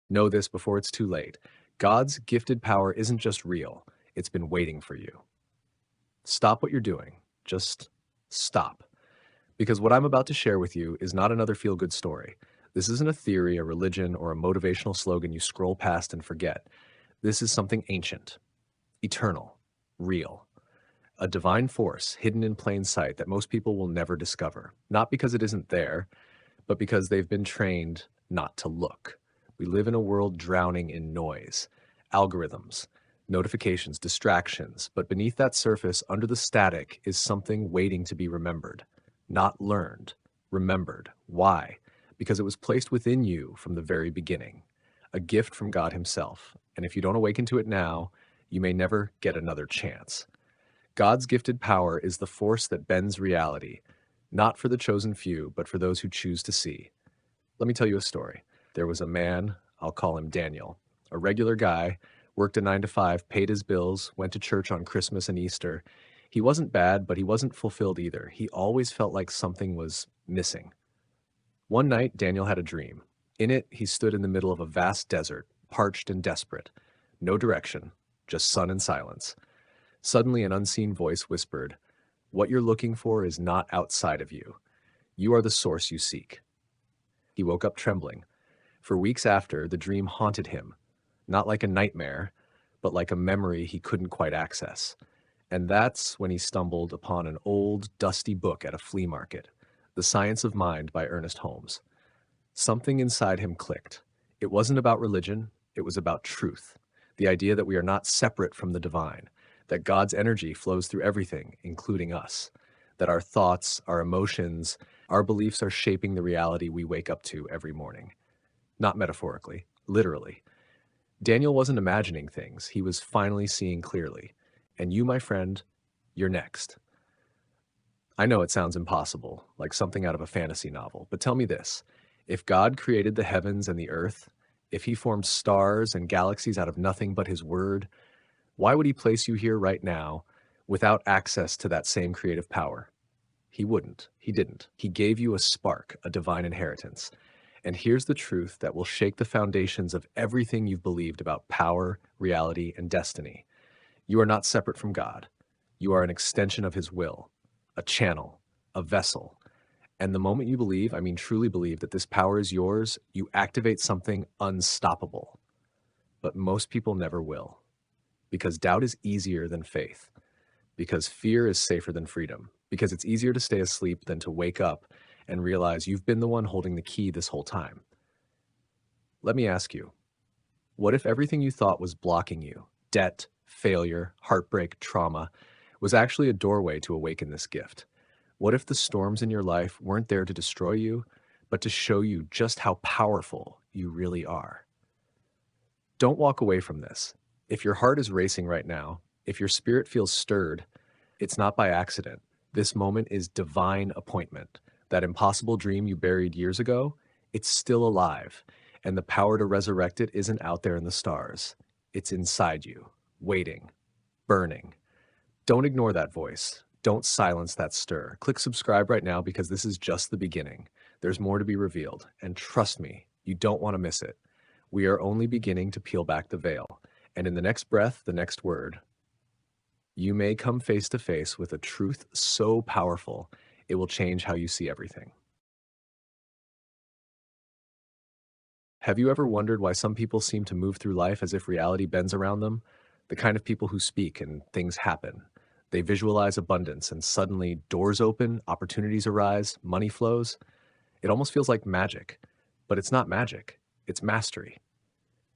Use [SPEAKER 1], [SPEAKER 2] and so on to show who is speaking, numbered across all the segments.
[SPEAKER 1] Know this before it's too late. God's gifted power isn't just real, it's been waiting for you. Stop what you're doing. Just stop. Because what I'm about to share with you is not another feel good story. This isn't a theory, a religion, or a motivational slogan you scroll past and forget. This is something ancient, eternal, real. A divine force hidden in plain sight that most people will never discover. Not because it isn't there, but because they've been trained not to look. We live in a world drowning in noise, algorithms, notifications, distractions, but beneath that surface, under the static, is something waiting to be remembered. Not learned, remembered. Why? Because it was placed within you from the very beginning. A gift from God Himself. And if you don't awaken to it now, you may never get another chance. God's gifted power is the force that bends reality, not for the chosen few, but for those who choose to see. Let me tell you a story. There was a man, I'll call him Daniel, a regular guy, worked a 9 to 5, paid his bills, went to church on Christmas and Easter. He wasn't bad, but he wasn't fulfilled either. He always felt like something was missing. One night, Daniel had a dream. In it, he stood in the middle of a vast desert, parched and desperate. No direction, just sun and silence. Suddenly, an unseen voice whispered, "What you're looking for is not outside of you. You are the source you seek." He woke up trembling. For weeks after, the dream haunted him, not like a nightmare, but like a memory he couldn't quite access. And that's when he stumbled upon an old, dusty book at a flea market, The Science of Mind by Ernest Holmes. Something inside him clicked. It wasn't about religion, it was about truth. The idea that we are not separate from the divine, that God's energy flows through everything, including us, that our thoughts, our emotions, our beliefs are shaping the reality we wake up to every morning. Not metaphorically, literally. Daniel wasn't imagining things, he was finally seeing clearly. And you, my friend, you're next. I know it sounds impossible, like something out of a fantasy novel, but tell me this. If God created the heavens and the earth, if He formed stars and galaxies out of nothing but His word, why would He place you here right now without access to that same creative power? He wouldn't. He didn't. He gave you a spark, a divine inheritance. And here's the truth that will shake the foundations of everything you've believed about power, reality, and destiny. You are not separate from God. You are an extension of His will, a channel, a vessel. And the moment you believe, I mean truly believe, that this power is yours, you activate something unstoppable. But most people never will. Because doubt is easier than faith. Because fear is safer than freedom. Because it's easier to stay asleep than to wake up and realize you've been the one holding the key this whole time. Let me ask you, what if everything you thought was blocking you, debt, failure, heartbreak, trauma, was actually a doorway to awaken this gift? What if the storms in your life weren't there to destroy you, but to show you just how powerful you really are? Don't walk away from this. If your heart is racing right now, if your spirit feels stirred, it's not by accident. This moment is divine appointment. That impossible dream you buried years ago, it's still alive, and the power to resurrect it isn't out there in the stars. It's inside you, waiting, burning. Don't ignore that voice. Don't silence that stir. Click subscribe right now because this is just the beginning. There's more to be revealed, and trust me, you don't want to miss it. We are only beginning to peel back the veil, and in the next breath, the next word, you may come face to face with a truth so powerful, it will change how you see everything. Have you ever wondered why some people seem to move through life as if reality bends around them? The kind of people who speak and things happen. They visualize abundance and suddenly doors open, opportunities arise, money flows. It almost feels like magic, but it's not magic. It's mastery.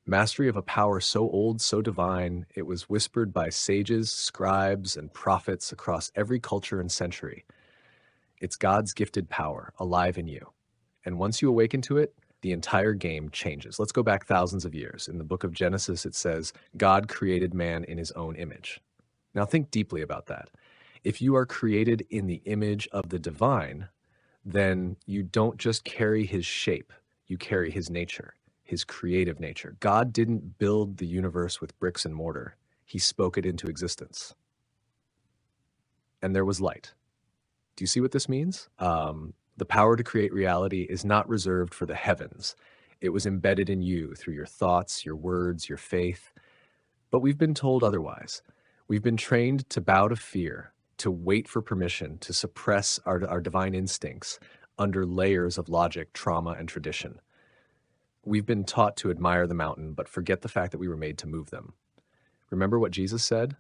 [SPEAKER 1] Mastery of a power so old, so divine, it was whispered by sages, scribes, and prophets across every culture and century. It's God's gifted power, alive in you. And once you awaken to it, the entire game changes. Let's go back thousands of years. In the book of Genesis, it says, God created man in His own image. Now think deeply about that. If you are created in the image of the divine, then you don't just carry His shape, you carry His nature, His creative nature. God didn't build the universe with bricks and mortar. He spoke it into existence. And there was light. Do you see what this means? The power to create reality is not reserved for the heavens. It was embedded in you through your thoughts, your words, your faith. But we've been told otherwise. We've been trained to bow to fear, to wait for permission, to suppress our divine instincts under layers of logic, trauma, and tradition. We've been taught to admire the mountain, but forget the fact that we were made to move them. Remember what Jesus said?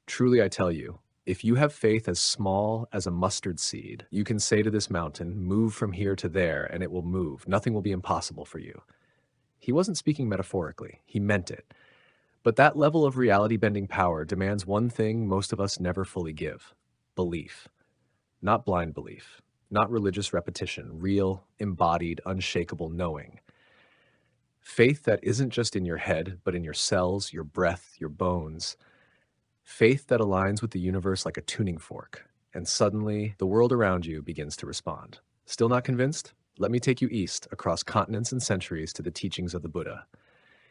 [SPEAKER 1] Truly, I tell you, if you have faith as small as a mustard seed, you can say to this mountain, move from here to there, and it will move. Nothing will be impossible for you. He wasn't speaking metaphorically. He meant it. But that level of reality-bending power demands one thing most of us never fully give: belief. Not blind belief, not religious repetition, real, embodied, unshakable knowing. Faith that isn't just in your head, but in your cells, your breath, your bones. Faith that aligns with the universe like a tuning fork, and suddenly the world around you begins to respond. Still not convinced? Let me take you east, across continents and centuries, to the teachings of the Buddha.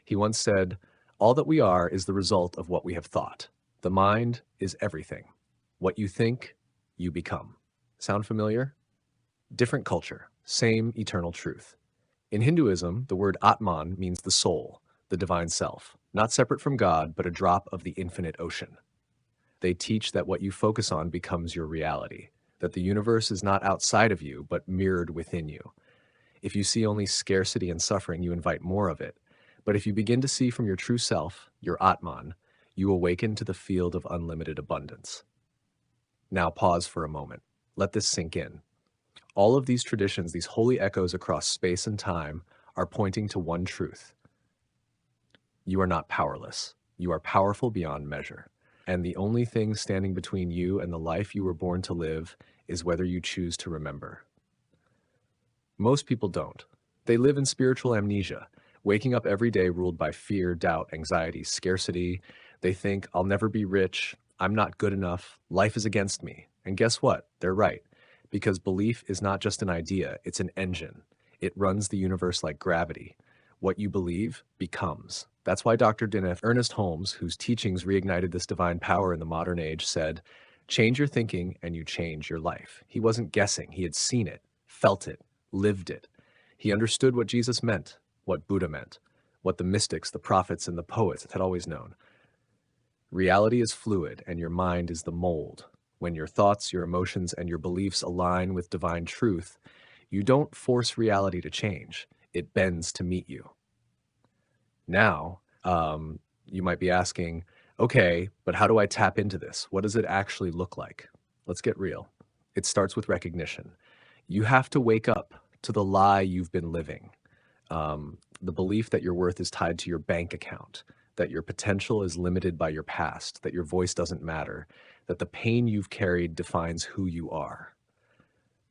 [SPEAKER 1] He once said, "All that we are is the result of what we have thought. The mind is everything. What you think, you become." Sound familiar? Different culture, same eternal truth. In Hinduism, the word Atman means the soul, the divine self, not separate from God, but a drop of the infinite ocean. They teach that what you focus on becomes your reality, that the universe is not outside of you, but mirrored within you. If you see only scarcity and suffering, you invite more of it. But if you begin to see from your true self, your Atman, you awaken to the field of unlimited abundance. Now pause for a moment. Let this sink in. All of these traditions, these holy echoes across space and time, are pointing to one truth. You are not powerless. You are powerful beyond measure. And the only thing standing between you and the life you were born to live is whether you choose to remember. Most people don't. They live in spiritual amnesia, waking up every day ruled by fear, doubt, anxiety, scarcity. They think, I'll never be rich, I'm not good enough, life is against me. And guess what? They're right. Because belief is not just an idea, it's an engine. It runs the universe like gravity. What you believe becomes. That's why Dr. Ernest Holmes, whose teachings reignited this divine power in the modern age, said, change your thinking and you change your life. He wasn't guessing. He had seen it, felt it, lived it. He understood what Jesus meant, what Buddha meant, what the mystics, the prophets, and the poets had always known. Reality is fluid, and your mind is the mold. When your thoughts, your emotions, and your beliefs align with divine truth, you don't force reality to change. It bends to meet you. Now, you might be asking, okay, but how do I tap into this? What does it actually look like? Let's get real. It starts with recognition. You have to wake up to the lie you've been living. The belief that your worth is tied to your bank account, that your potential is limited by your past, that your voice doesn't matter, that the pain you've carried defines who you are.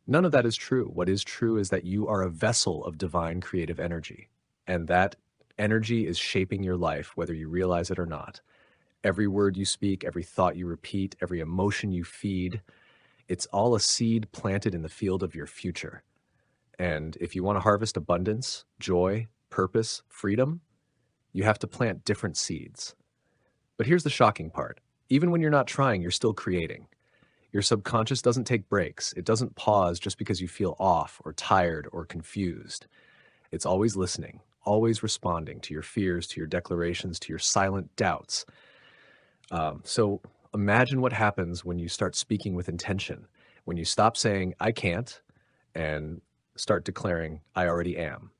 [SPEAKER 1] None of that is true. What is true is that you are a vessel of divine creative energy, and that energy is shaping your life, whether you realize it or not. Every word you speak, every thought you repeat, every emotion you feed, it's all a seed planted in the field of your future. And if you want to harvest abundance, joy, purpose, freedom, you have to plant different seeds. But here's the shocking part. Even when you're not trying, you're still creating. Your subconscious doesn't take breaks. It doesn't pause just because you feel off or tired or confused. It's always listening, always responding to your fears, to your declarations, to your silent doubts. So imagine what happens when you start speaking with intention, when you stop saying, I can't, and start declaring, I already am.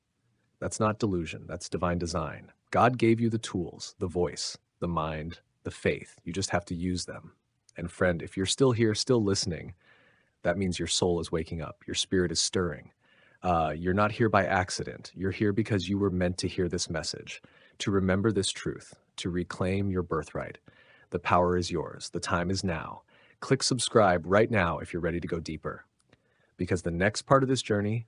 [SPEAKER 1] That's not delusion. That's divine design. God gave you the tools, the voice, the mind, the faith. You just have to use them. And friend, if you're still here, still listening, that means your soul is waking up. Your spirit is stirring. You're not here by accident. You're here because you were meant to hear this message, to remember this truth, to reclaim your birthright. The power is yours. The time is now. Click subscribe right now if you're ready to go deeper. Because the next part of this journey,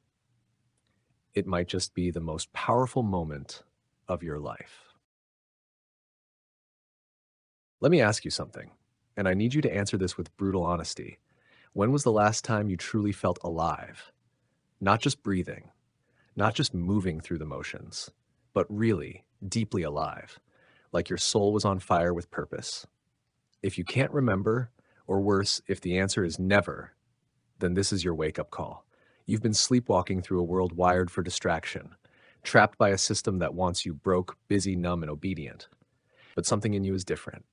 [SPEAKER 1] it might just be the most powerful moment of your life. Let me ask you something, and I need you to answer this with brutal honesty. When was the last time you truly felt alive? Not just breathing, not just moving through the motions, but really deeply alive, like your soul was on fire with purpose. If you can't remember, or worse, if the answer is never, then this is your wake-up call. You've been sleepwalking through a world wired for distraction. trapped by a system that wants you broke, busy, numb, and obedient. But something in you is different.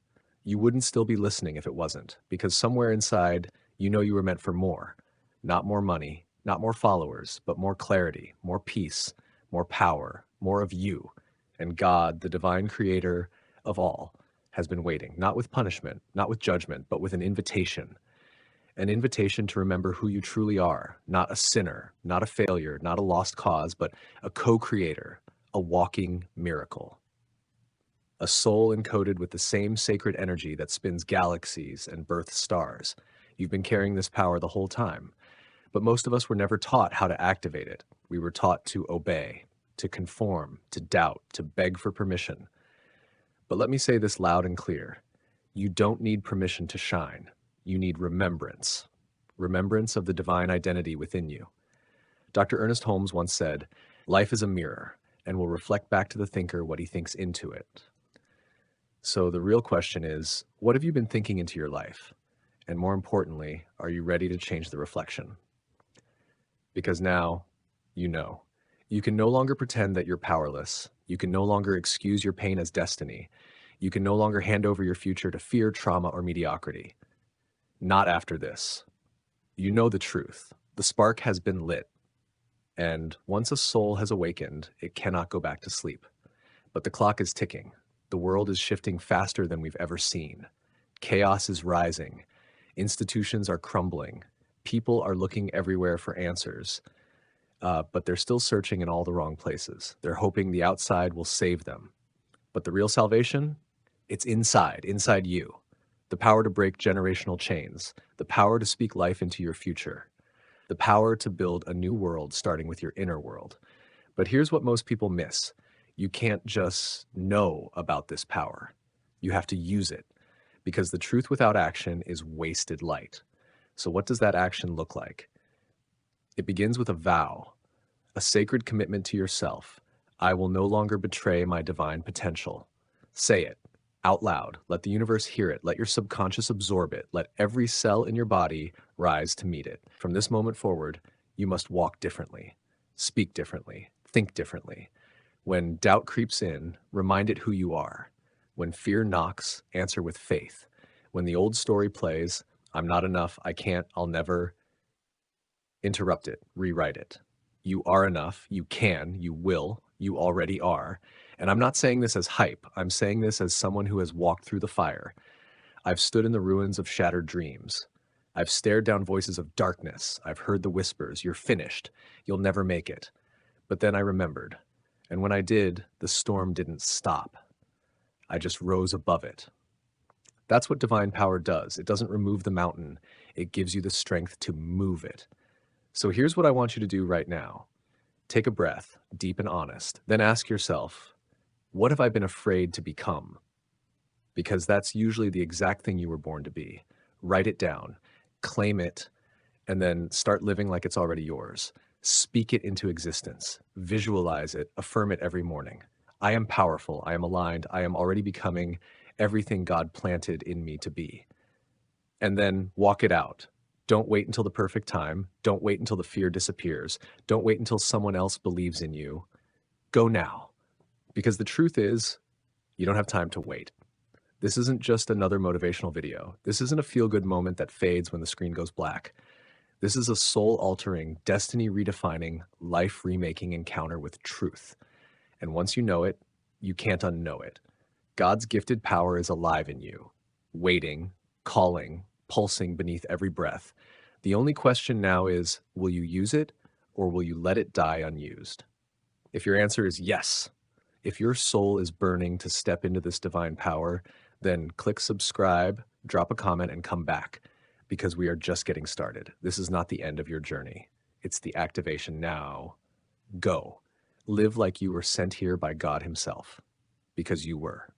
[SPEAKER 1] You wouldn't still be listening if it wasn't, because somewhere inside, you know you were meant for more. Not more money, not more followers, but more clarity, more peace, more power, more of you. And God, the divine creator of all, has been waiting, not with punishment, not with judgment, but with an invitation to remember who you truly are, not a sinner, not a failure, not a lost cause, but a co-creator, a walking miracle. A soul encoded with the same sacred energy that spins galaxies and births stars. You've been carrying this power the whole time, but most of us were never taught how to activate it. We were taught to obey, to conform, to doubt, to beg for permission. But let me say this loud and clear. You don't need permission to shine. You need remembrance. Remembrance of the divine identity within you. Dr. Ernest Holmes once said, "Life is a mirror and will reflect back to the thinker what he thinks into it." So the real question is, what have you been thinking into your life? And more importantly, are you ready to change the reflection? Because now, you know. You can no longer pretend that you're powerless. You can no longer excuse your pain as destiny. You can no longer hand over your future to fear, trauma, or mediocrity. Not after this. You know the truth. The spark has been lit. And once a soul has awakened, it cannot go back to sleep. But the clock is ticking. The world is shifting faster than we've ever seen. Chaos is rising. Institutions are crumbling. People are looking everywhere for answers. But they're still searching in all the wrong places. They're hoping the outside will save them. But the real salvation? It's inside you. The power to break generational chains. The power to speak life into your future. The power to build a new world starting with your inner world. But here's what most people miss. You can't just know about this power. You have to use it, because the truth without action is wasted light. So what does that action look like? It begins with a vow, a sacred commitment to yourself. I will no longer betray my divine potential. Say it out loud. Let the universe hear it. Let your subconscious absorb it. Let every cell in your body rise to meet it. From this moment forward, you must walk differently, speak differently, think differently. When doubt creeps in, remind it who you are. When fear knocks, answer with faith. When the old story plays, I'm not enough, I can't, I'll never, interrupt it, rewrite it. You are enough, you can, you will, you already are. And I'm not saying this as hype, I'm saying this as someone who has walked through the fire. I've stood in the ruins of shattered dreams. I've stared down voices of darkness. I've heard the whispers, you're finished, you'll never make it. But then I remembered. And when I did, the storm didn't stop. I just rose above it. That's what divine power does. It doesn't remove the mountain. It gives you the strength to move it. So here's what I want you to do right now. Take a breath, deep and honest. Then ask yourself, what have I been afraid to become? Because that's usually the exact thing you were born to be. Write it down, claim it, and then start living like it's already yours. Speak it into existence. Visualize it. Affirm it every morning. I am powerful. I am aligned. I am already becoming everything God planted in me to be. And then walk it out. Don't wait until the perfect time. Don't wait until the fear disappears. Don't wait until someone else believes in you. Go now. Because the truth is, you don't have time to wait. This isn't just another motivational video. This isn't a feel-good moment that fades when the screen goes black. This is a soul-altering, destiny-redefining, life-remaking encounter with truth. And once you know it, you can't unknow it. God's gifted power is alive in you, waiting, calling, pulsing beneath every breath. The only question now is, will you use it or will you let it die unused? If your answer is yes, if your soul is burning to step into this divine power, then click subscribe, drop a comment, and come back. Because we are just getting started. This is not the end of your journey. It's the activation now. Go. Live like you were sent here by God himself. Because you were.